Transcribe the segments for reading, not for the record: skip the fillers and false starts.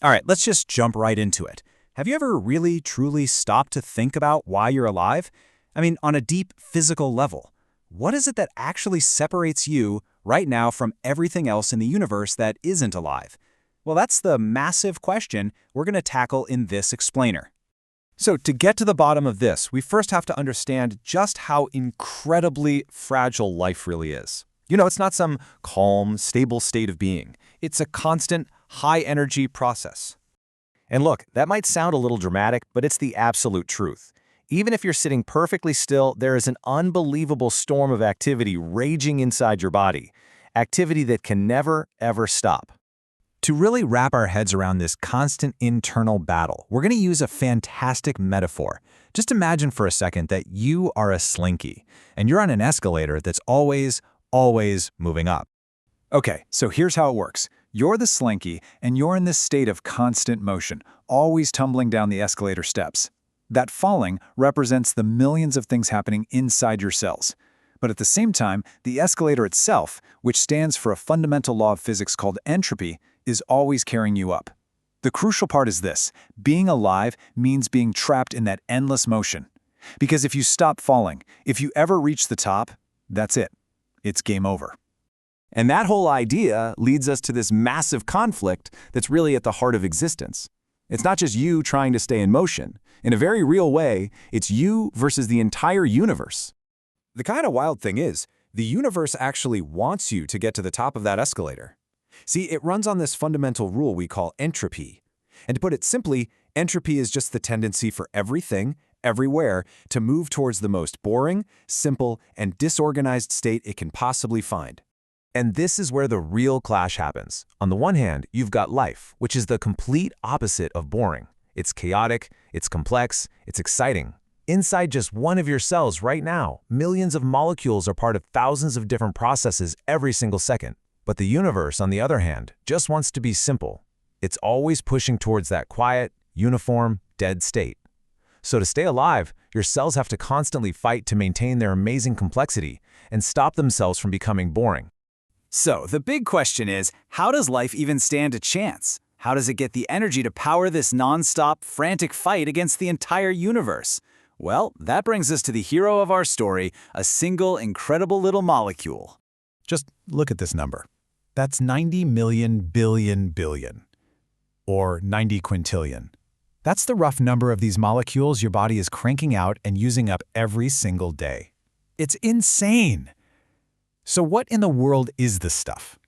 All right, let's just jump right into it. Have you ever really, truly stopped to think about why you're alive? I mean, on a deep physical level. What is it that actually separates you right now from everything else in the universe that isn't alive? Well, that's the massive question we're going to tackle in this explainer. So to get to the bottom of this, we first have to understand just how incredibly fragile life really is. It's not some calm, stable state of being. It's a constant, high-energy process. And look, that might sound a little dramatic, but it's the absolute truth. Even if you're sitting perfectly still, there is an unbelievable storm of activity raging inside your body. Activity that can never, ever stop. To really wrap our heads around this constant internal battle, we're going to use a fantastic metaphor. Just imagine for a second that you are a Slinky, and you're on an escalator that's always moving up. Okay, so here's how it works. You're the Slinky, and you're in this state of constant motion, always tumbling down the escalator steps. That falling represents the millions of things happening inside your cells. But at the same time, the escalator itself, which stands for a fundamental law of physics called entropy, is always carrying you up. The crucial part is this: being alive means being trapped in that endless motion. Because if you stop falling, if you ever reach the top, that's it. It's game over. And that whole idea leads us to this massive conflict that's really at the heart of existence. It's not just you trying to stay in motion. In a very real way, it's you versus the entire universe. The kind of wild thing is, the universe actually wants you to get to the top of that escalator. See, it runs on this fundamental rule we call entropy. And to put it simply, entropy is just the tendency for everything, everywhere, to move towards the most boring, simple, and disorganized state it can possibly find. And this is where the real clash happens. On the one hand, you've got life, which is the complete opposite of boring. It's chaotic, it's complex, it's exciting. Inside just one of your cells right now, millions of molecules are part of thousands of different processes every single second. But the universe, on the other hand, just wants to be simple. It's always pushing towards that quiet, uniform, dead state. So to stay alive, your cells have to constantly fight to maintain their amazing complexity and stop themselves from becoming boring. So the big question is, how does life even stand a chance? How does it get the energy to power this non-stop, frantic fight against the entire universe? Well, that brings us to the hero of our story, a single incredible little molecule. Just look at this number. That's 90 million billion, or 90 quintillion. That's the rough number of these molecules your body is cranking out and using up every single day. It's insane! So what in the world is this stuff?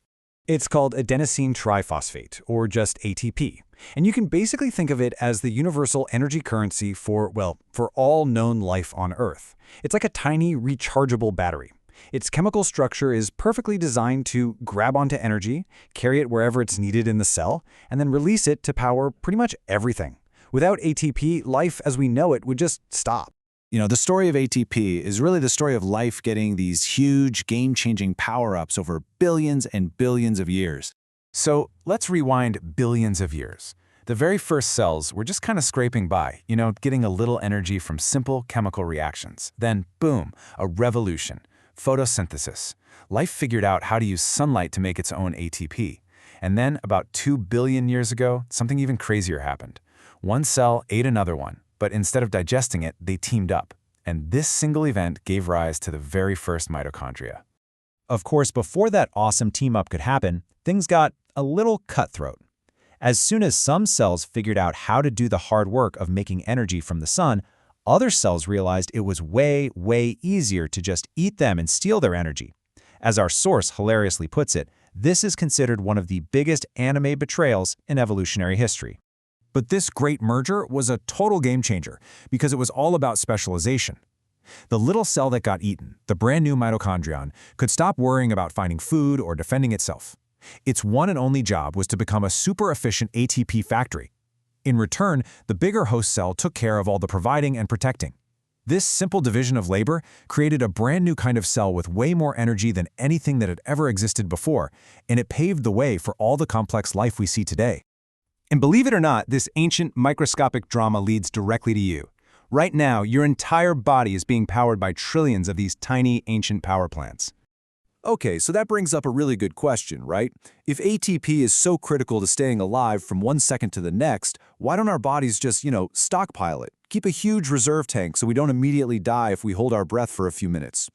It's called adenosine triphosphate, or just ATP. And you can basically think of it as the universal energy currency for all known life on Earth. It's like a tiny rechargeable battery. Its chemical structure is perfectly designed to grab onto energy, carry it wherever it's needed in the cell, and then release it to power pretty much everything. Without ATP, life as we know it would just stop. The story of ATP is really the story of life getting these huge, game-changing power-ups over billions and billions of years. So let's rewind billions of years. The very first cells were just kind of scraping by, getting a little energy from simple chemical reactions. Then, boom, a revolution. Photosynthesis. Life figured out how to use sunlight to make its own ATP. And then, about 2 billion years ago, something even crazier happened. One cell ate another one, but instead of digesting it, they teamed up. And this single event gave rise to the very first mitochondria. Of course, before that awesome team-up could happen, things got a little cutthroat. As soon as some cells figured out how to do the hard work of making energy from the sun, other cells realized it was way easier to just eat them and steal their energy. As our source hilariously puts it, this is considered one of the biggest anime betrayals in evolutionary history. But this great merger was a total game changer because it was all about specialization. The little cell that got eaten, the brand new mitochondrion, could stop worrying about finding food or defending itself. Its one and only job was to become a super efficient ATP factory. In return, the bigger host cell took care of all the providing and protecting. This simple division of labor created a brand new kind of cell with way more energy than anything that had ever existed before, and it paved the way for all the complex life we see today. And believe it or not, this ancient microscopic drama leads directly to you. Right now, your entire body is being powered by trillions of these tiny ancient power plants. Okay, so that brings up a really good question, right? If ATP is so critical to staying alive from one second to the next, why don't our bodies just, stockpile it? Keep a huge reserve tank so we don't immediately die if we hold our breath for a few minutes.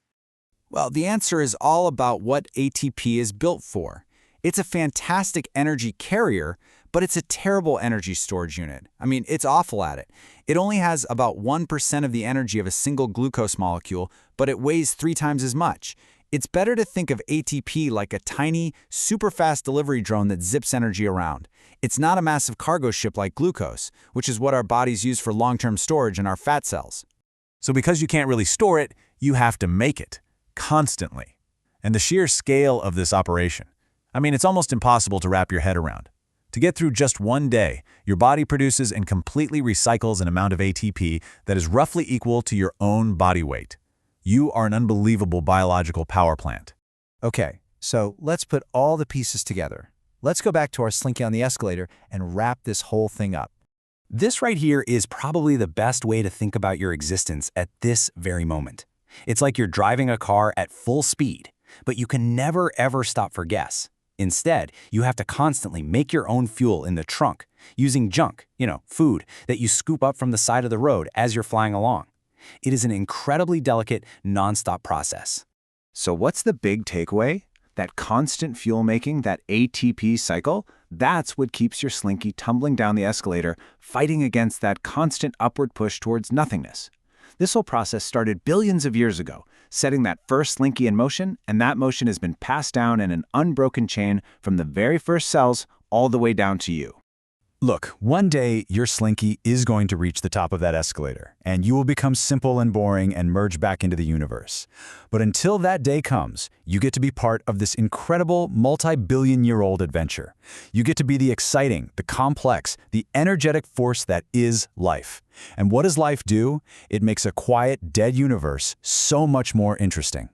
Well, the answer is all about what ATP is built for. It's a fantastic energy carrier, but it's a terrible energy storage unit. I mean, it's awful at it. It only has about 1% of the energy of a single glucose molecule, but it weighs 3 times as much. It's better to think of ATP like a tiny, super-fast delivery drone that zips energy around. It's not a massive cargo ship like glucose, which is what our bodies use for long-term storage in our fat cells. So because you can't really store it, you have to make it, constantly. And the sheer scale of this operation, I mean, it's almost impossible to wrap your head around. To get through just one day, your body produces and completely recycles an amount of ATP that is roughly equal to your own body weight. You are an unbelievable biological power plant. Okay, so let's put all the pieces together. Let's go back to our Slinky on the escalator and wrap this whole thing up. This right here is probably the best way to think about your existence at this very moment. It's like you're driving a car at full speed, but you can never ever stop for gas. Instead, you have to constantly make your own fuel in the trunk, using junk, food, that you scoop up from the side of the road as you're flying along. It is an incredibly delicate, non-stop process. So what's the big takeaway? That constant fuel making, that ATP cycle, that's what keeps your Slinky tumbling down the escalator, fighting against that constant upward push towards nothingness. This whole process started billions of years ago, setting that first Slinky in motion, and that motion has been passed down in an unbroken chain from the very first cells all the way down to you. Look, one day your Slinky is going to reach the top of that escalator, and you will become simple and boring and merge back into the universe. But until that day comes, you get to be part of this incredible multi-billion-year-old adventure. You get to be the exciting, the complex, the energetic force that is life. And what does life do? It makes a quiet, dead universe so much more interesting.